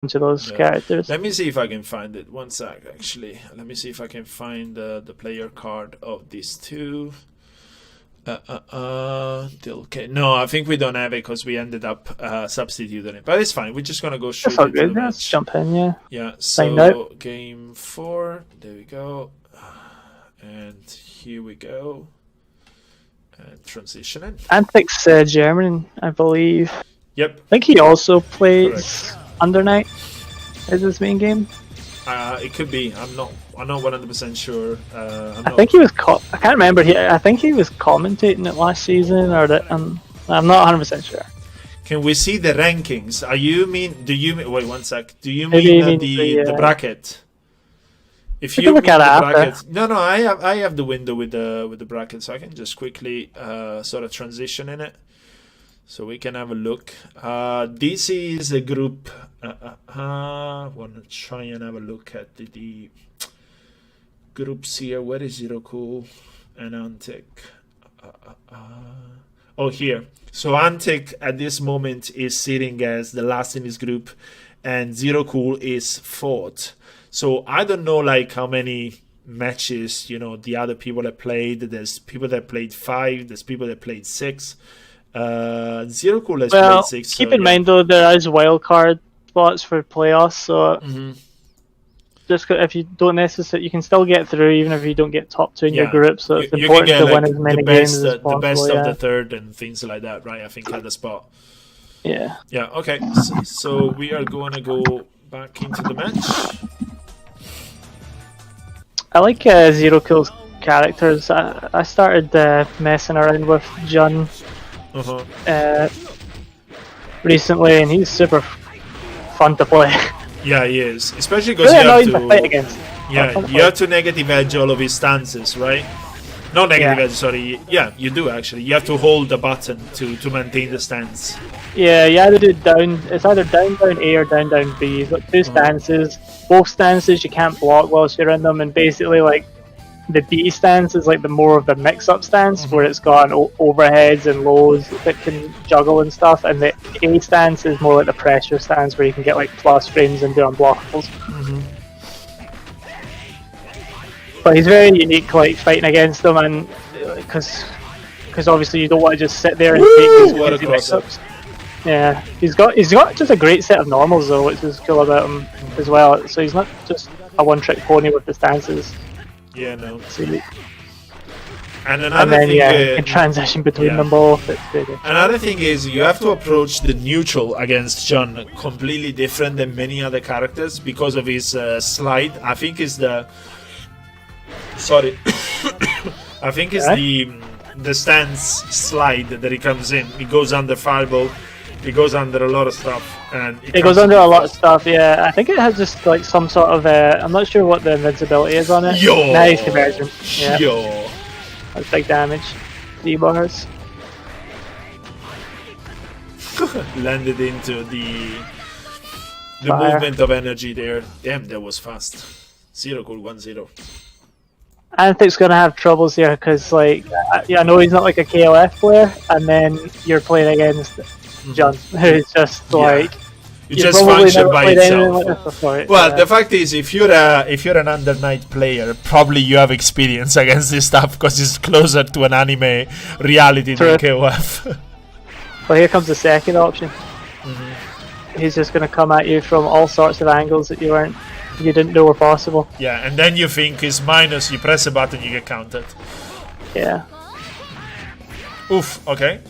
bunch of those characters. Let me see if I can find it. One sec, actually. Let me see if I can find the player card of these two. Okay. No, I think we don't have it because we ended up substituting it. But it's fine. We're just gonna go straight into the match. Let's jump in, yeah. Yeah. So game 4. There we go. And here we go. And transitioning. Anthic's German, I believe. Yep. I think he also plays Under Night as his main game. It could be. I'm not 100% sure. I think he was. I can't remember. I think he was commentating it last season, or that. I'm not 100% sure. Can we see the rankings? Do you mean? Wait 1 sec. Do you mean the bracket? If you look at it bracket, no, I have the window with the bracket, so I can just quickly sort of transition in it, so we can have a look. This is a group. Want to try and have a look at the groups here. Where is Zer0-Cool and Anthic? Oh, here. So Anthic at this moment is sitting as the last in his group, and Zer0-Cool is 4th. So I don't know like how many matches the other people have played. There's people that played 5. There's people that played 6. Zer0-Cool has played 6. Keep in mind though, there is wildcard spots for playoffs. So just if you don't necessarily, you can still get through even if you don't get top 2 in your group. So it's important to win as many games as possible. The best of the third and things like that, right? I think at the spot. Yeah. Yeah. Okay. So we are going to go back into the match. I like Zer0-Cool's characters. I started messing around with Jun recently, and he's super fun to play. Yeah, he is. Especially because you have to negative edge all of his stances, right? Not negative edge, sorry. Yeah, you do actually. You have to hold the button to maintain the stance. Yeah, you either do down. It's either down A or down B. You've got 2 stances. Both stances you can't block whilst you're in them, and basically like the B stance is like the more of the mix-up stance where it's got overheads and lows that can juggle and stuff, and the A stance is more like the pressure stance where you can get like plus frames and do unblockables. But he's very unique, like fighting against them, and because obviously you don't want to just sit there and take these crazy mix-ups. Yeah, he's got just a great set of normals though, which is cool about him as well. So he's not just a one-trick pony with the stances. Yeah, no. And then you can transition between them both. Another thing is you have to approach the neutral against Jun completely different than many other characters because of his slide. I think it's the the stance slide that he comes in. He goes under fireball. He goes under a lot of stuff, and it goes under a lot of stuff. Yeah, I think it has just like some sort of. I'm not sure what the invincibility is on it. Nice conversion. Yeah. That's big damage. 3 bars. Landed into the movement of energy there. Damn, that was fast. Zer0-Cool 1-0. Anthic's gonna have troubles here because, like, I know he's not like a KOF player, and then you're playing against Jun, who's just like you just function by itself. Like well, the fact is, if you're an Under Night player, probably you have experience against this stuff because it's closer to an anime reality than KOF. Well, here comes the second option. He's just gonna come at you from all sorts of angles that you didn't know were possible. Yeah, and then you think it's minus, you press a button, you get counted. Yeah. Oof, okay.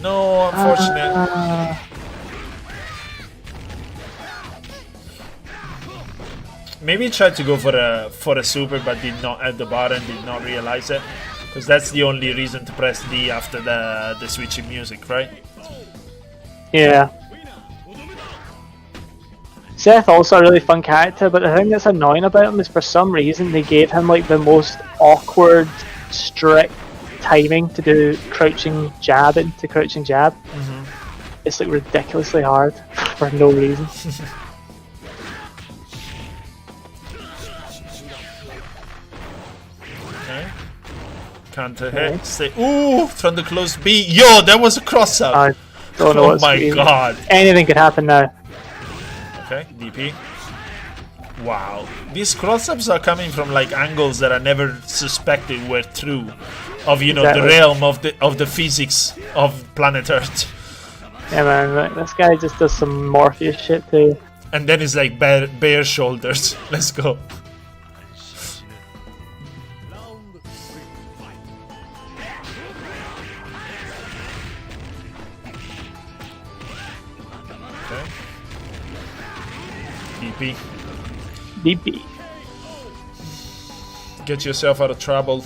No, unfortunate. Maybe tried to go for a super but did not at the button, did not realize it. Because that's the only reason to press D after the switching music, right? Yeah. Seth also a really fun character, but the thing that's annoying about him is for some reason they gave him like the most awkward, strict timing to do crouching jab into crouching jab. It's like ridiculously hard for no reason. Okay. Counter hit. Stay. Ooh, from the close B. Yo, that was a cross up. I don't know. Oh my god. Anything could happen now. Okay, DP. Wow, these cross-ups are coming from like angles that I never suspected were true, of you know Exactly. the realm of the physics of planet Earth. Yeah, man, like, this guy just does some Morpheus shit too. And then it's like bare shoulders. Let's go. Okay. DP. DP. Get yourself out of trouble.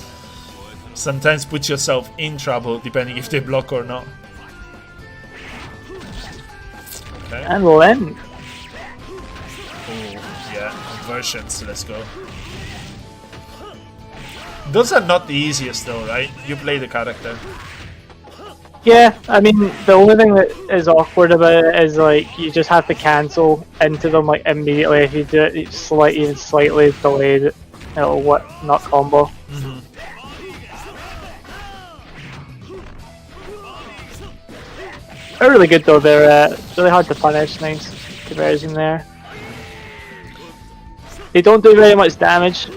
Sometimes put yourself in trouble, depending if they block or not. Okay. And Len. Oh, yeah, conversions, let's go. Those are not the easiest though, right? You play the character. Yeah, I mean, the only thing that is awkward about it is like you just have to cancel into them like immediately. If you do it even slightly delayed, it'll not combo. Mm-hmm. They're really good though. They're really hard to punish. Nice conversion there. They don't do very much damage,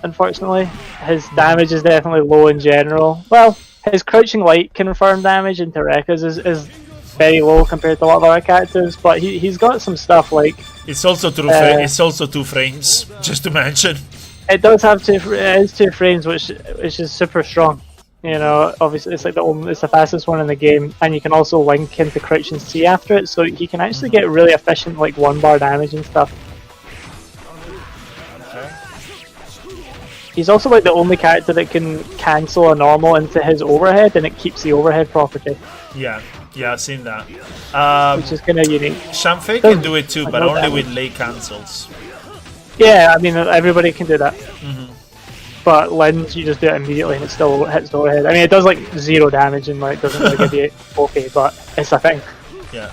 unfortunately. His damage is definitely low in general. Well, his crouching light confirmed damage into Rekka's is very low compared to a lot of other characters, but he's got some stuff like... It's also it's also 2 frames, just to mention. It does have it is 2 frames, which is super strong. You know, obviously it's like it's the fastest one in the game, and you can also link into crouch and C after it, so he can actually get really efficient like 1-bar damage and stuff. He's also like the only character that can cancel a normal into his overhead, and it keeps the overhead property. Yeah, I've seen that. Which is kind of unique. Shamfei can do it too, but only with late cancels. Yeah, I mean everybody can do that. But Lens, you just do it immediately and it still hits the overhead. I mean, it does like 0 damage and like doesn't really give you okay, but it's a thing. Yeah.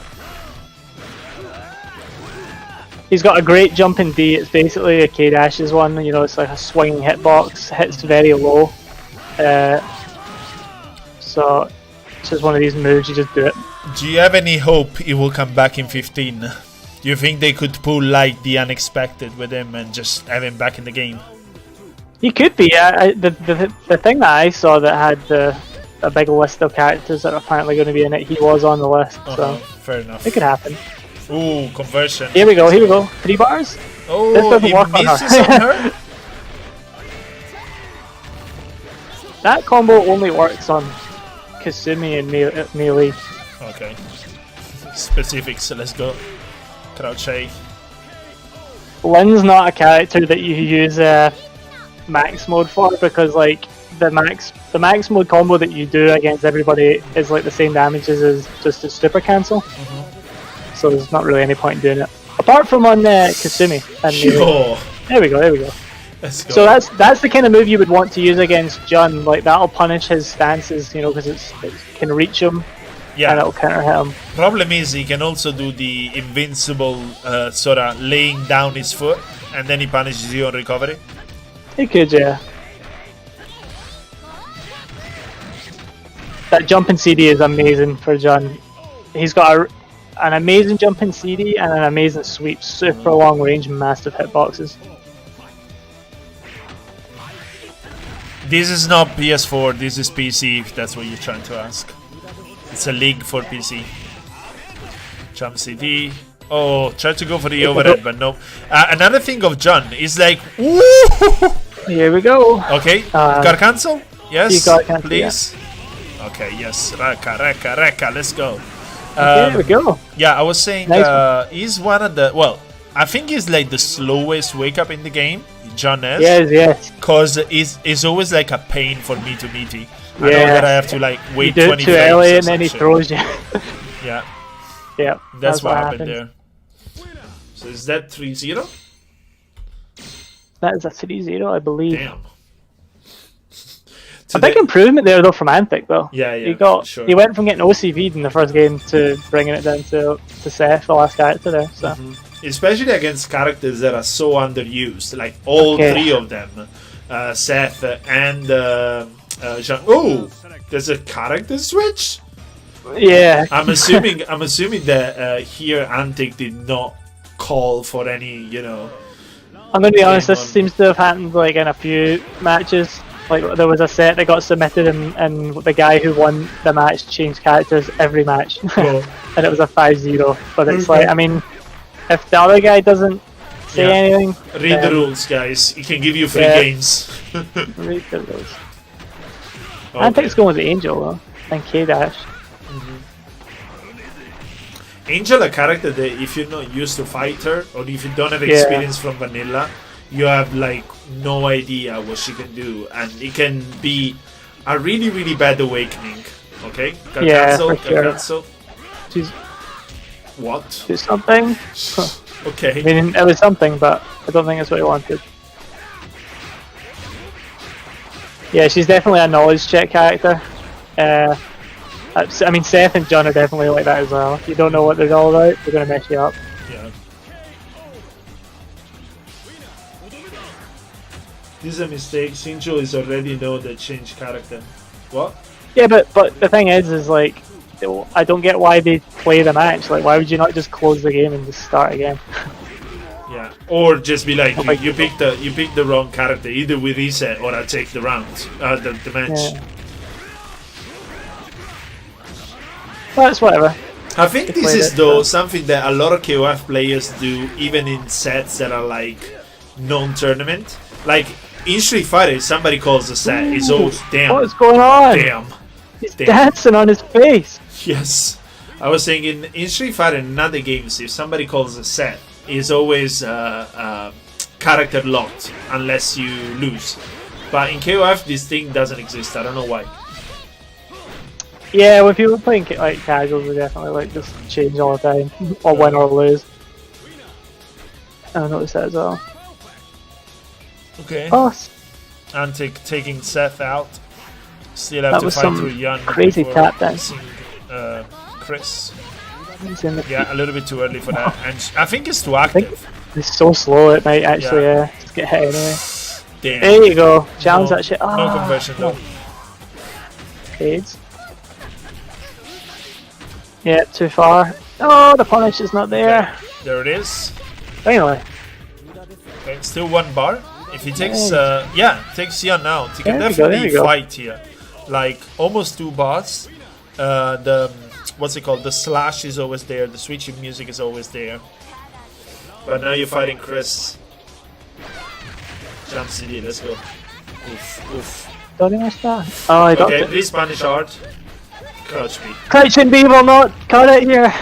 He's got a great jump in D. It's basically a K-Dash's one. You know, it's like a swinging hitbox. Hits very low. So it's just one of these moves. You just do it. Do you have any hope it will come back in 15? Do you think they could pull like the unexpected with him and just have him back in the game? He could be. The thing that I saw that had a big list of characters that are apparently going to be in it, he was on the list. So fair enough. it could happen. Ooh, conversion. Here we go. 3 bars? Oh, this doesn't he work misses on her. on her? That combo only works on Kasumi and melee. Okay. Specifics, so let's go. Crouch A. Lin's not a character that you use max mode for, because like the max mode combo that you do against everybody is like the same damages as just a super cancel. So there's not really any point in doing it. Apart from on Kasumi and Sure. There we go. Let's go. So that's the kind of move you would want to use against Jun. Like that'll punish his stances, you know, because it can reach him. Yeah. And it'll counter hit him. Problem is he can also do the invincible sort of laying down his foot, and then he punishes you on recovery. He could, yeah. That jumping CD is amazing for Jun. He's got an amazing jumping CD and an amazing sweep, super long range, massive hitboxes. This is not PS4, this is PC, if that's what you're trying to ask. It's a league for PC. Jump CD. Oh, try to go for the overhead, but no. Another thing of Jun is like, woo! Here we go. Okay, got cancel? Yes, you got cancel, please. Yeah. Okay, yes, Rekka, let's go. Here we go. Yeah, I was saying Nice he's one of the, well, I think he's like the slowest wake up in the game, Jun is. Yes. Because it's always like a pain for me to meet him. I know that I have to like wait 20 you do frames. it too early and some then he shit. throws you. Yeah. Yeah. That's what happened there. So is that 3-0? That is a 3-0, I believe. Damn. A big improvement there though from Anthic though. Yeah, He went from getting OCV'd in the first game to bringing it down to Seth, the last character there. So especially against characters that are so underused, like all 3 of them, Seth and Jean. Oh, there's a character switch. Yeah. I'm assuming that here Anthic did not call for any, you know. I'm going to be honest, this seems to have happened like in a few matches. Like there was a set that got submitted and the guy who won the match changed characters every match. Oh. And it was a 5-0. But it's like, I mean, if the other guy doesn't say anything... Read the rules, guys. He can give you free games. Read the rules. Okay. Anthic's going with the Angel though, and K-Dash. Angel, a character that if you're not used to fight her, or if you don't have experience from vanilla, you have like no idea what she can do, and it can be a really, really bad awakening. Okay? For sure. She's... What? Do something? Okay. I mean, it was something, but I don't think it's what he wanted. Yeah, she's definitely a knowledge check character. I mean, Seth and John are definitely like that as well. If you don't know what they're all about, they're going to mess you up. Yeah. This is a mistake. Shinjo is already know the change character. What? Yeah, but the thing is like, I don't get why they play the match. Like, why would you not just close the game and just start again? Yeah, or just be like, you picked the wrong character. Either we reset or I take the round, the match. Yeah. Well, it's whatever. I think this is though something that a lot of KOF players do, even in sets that are like non-tournament. Like in Street Fighter, if somebody calls a set, it's always damn. What is going on? Damn. He's dancing on his face. Yes, I was saying in Street Fighter and in other games, if somebody calls a set, it's always character locked unless you lose. But in KOF, this thing doesn't exist. I don't know why. Yeah, when people are playing like casuals, they definitely like just change all the time, or win or lose. I noticed that as well. Okay. Oh, Anthic taking Seth out. Still have to fight through Yan. Crazy tap then. Chris. Yeah, a little bit too early for that, and I think it's too active. It's so slow it might actually just get hit anyway. Damn. There you go. Challenge that shit. No conversion though. Fades. Yeah, too far. Oh, the punish is not there. Okay. There it is. Finally. Okay, still one bar. If he takes, takes Yan out, he can definitely fight here. Like almost 2 bars. What's it called? The slash is always there. The switching music is always there. But now you're fighting Chris. Jump CD, let's go. Oof, oof. Oh, I got it. Please punish hard. Crouch me. Crouching B will not cut it here.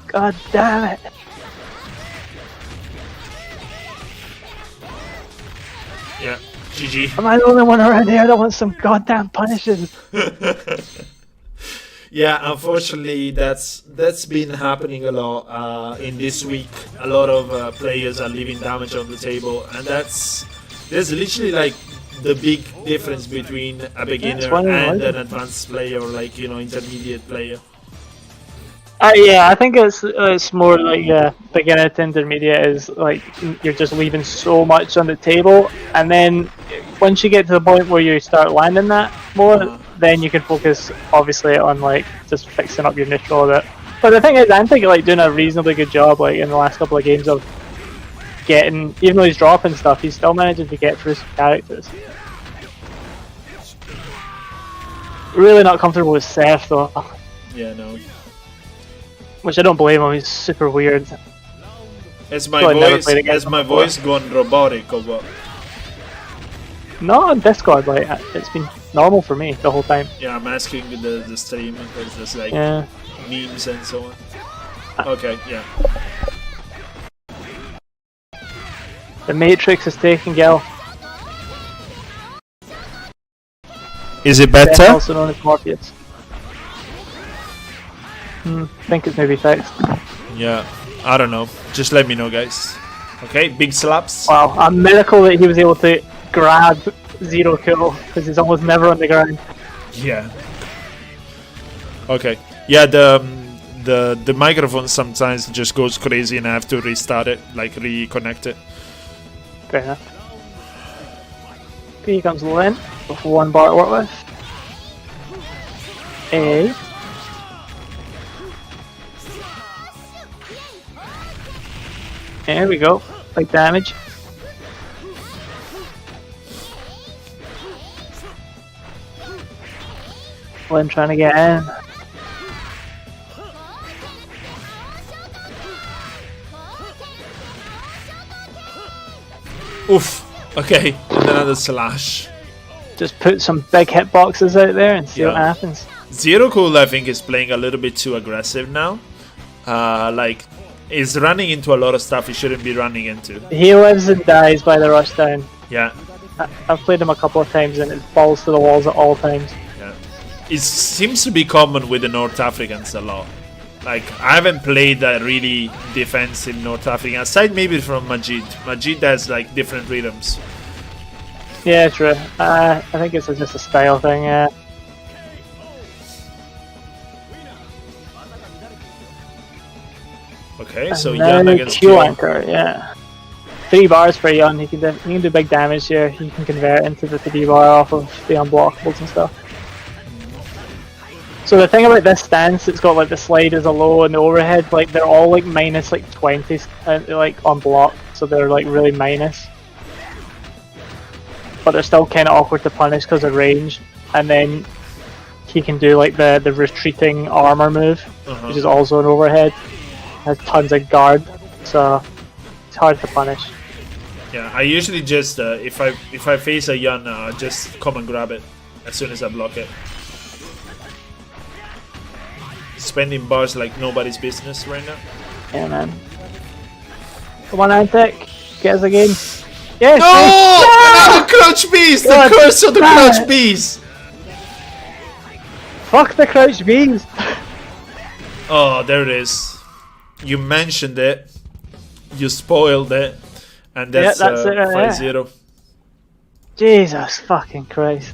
God damn it. Yeah, GG. Am I the only one around here that wants some goddamn punishes? Yeah, unfortunately, that's been happening a lot in this week. A lot of players are leaving damage on the table, and there's literally like the big difference between a beginner and an advanced player, or like intermediate player. Yeah, I think it's more like beginner to intermediate is like you're just leaving so much on the table, and then once you get to the point where you start landing that more, then you can focus obviously on like just fixing up your neutral a bit. But the thing is, I think like doing a reasonably good job like in the last couple of games of getting, even though he's dropping stuff, he's still managing to get through some characters. Really not comfortable with Seth though. Yeah, no. Which I don't blame him, he's super weird. Has my voice gone robotic or what? No, on Discord, like it's been normal for me the whole time. Yeah, I'm asking the stream because there's like memes and so on. Okay, yeah. The Matrix is taking Gil. Is it better? Also known as Morpheus. I think it's maybe fixed. Yeah, I don't know. Just let me know, guys. Okay, big slaps. Wow, a miracle that he was able to grab Zer0-Cool because he's almost never on the ground. Yeah. Okay. Yeah, the microphone sometimes just goes crazy and I have to restart it, like reconnect it. Fair enough. Here comes Lynn with 1 bar to work with. There we go. Big damage. Flynn trying to get in. Oof. Okay, and another slash. Just put some big hitboxes out there and see what happens. Zer0-Cool, I think, is playing a little bit too aggressive now. Like, is running into a lot of stuff he shouldn't be running into. He lives and dies by the rush down. Yeah. I've played him a couple of times and it falls to the walls at all times. Yeah. It seems to be common with the North Africans a lot. Like, I haven't played a really defensive North African, aside maybe from Majid. Majid has, like, different rhythms. Yeah, true. I think it's just a style thing, yeah. Okay, so and Yun against Q Q. Anchor, yeah. 3 bars for Yun, he can do big damage here. He can convert into the 3 bar off of the unblockables and stuff. So the thing about this stance, it's got like the slide as a low and the overhead, like they're all like minus like 20, like on block, so they're like really minus. But they're still kind of awkward to punish because of range. And then he can do like the retreating armor move, which is also an overhead. Has tons of guard, so it's hard to punish. Yeah, I usually just if I face a Yun, just come and grab it as soon as I block it. Spending bars like nobody's business right now. Yeah, man. Come on, Anthic, get us again. Yes! No! Another crouch beast! The curse of the crouch beast! Fuck the crouch beast! Oh, there it is. You mentioned it. You spoiled it. And that's, it right 5-0. Jesus fucking Christ.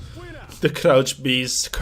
The crouch beast.